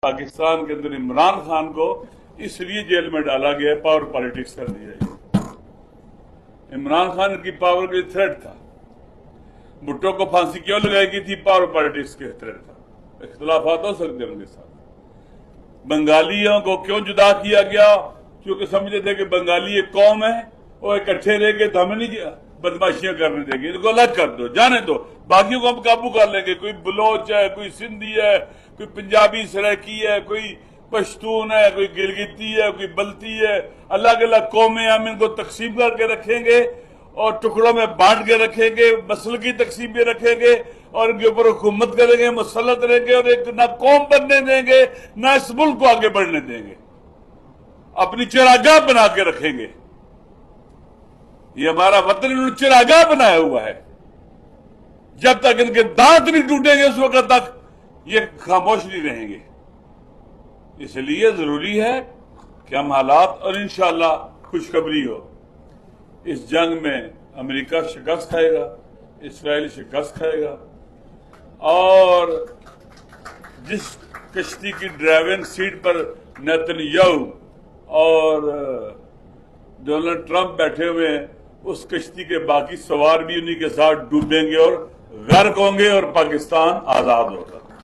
पाकिस्तान के अंदर इमरान खान को इसलिए जेल में डाला गया, पावर पॉलिटिक्स कर दिया गया। इमरान खान की पावर के थ्रेट था। भुट्टो को फांसी क्यों लगाई गई थी? पावर पॉलिटिक्स के थ्रेट था। इख्तलाफात हो सकते हैं उनके साथ। बंगालियों को क्यों जुदा किया गया? क्योंकि समझते थे कि बंगाली एक कौम है और इकट्ठे रहेंगे तो हमें नहीं बदमाशियां करने देंगे, इनको अलग कर दो, जाने दो, बाकियों को हम काबू कर लेंगे। कोई बलोच है, कोई सिंधी है, कोई पंजाबी सराइकी है, कोई पश्तून है, कोई गिलगिती है, कोई बल्ती है, अलग अलग कौमें हम इनको तकसीम करके रखेंगे और टुकड़ों में बांट के रखेंगे, मसल की तकसीम भी रखेंगे और इनके ऊपर हुकूमत करेंगे, मुसल्लत रहेंगे और एक ना कौम बनने देंगे ना इस मुल्क को आगे बढ़ने देंगे, अपनी चिरागाह बना के रखेंगे। ये हमारा वतन इन्होंने चिरागाह बनाया हुआ है। जब तक इनके दांत नहीं टूटेंगे उस वक्त तक ये खामोश नहीं रहेंगे। इसलिए जरूरी है कि हम हालात और इंशाअल्लाह खुशखबरी हो, इस जंग में अमेरिका शिकस्त खाएगा, इसराइल शिकस्त खाएगा और जिस कश्ती की ड्राइविंग सीट पर नेतन्याहू और डोनाल्ड ट्रंप बैठे हुए हैं, उस कश्ती के बाकी सवार भी उन्हीं के साथ डूबेंगे और गर्क होंगे और पाकिस्तान आजाद होगा।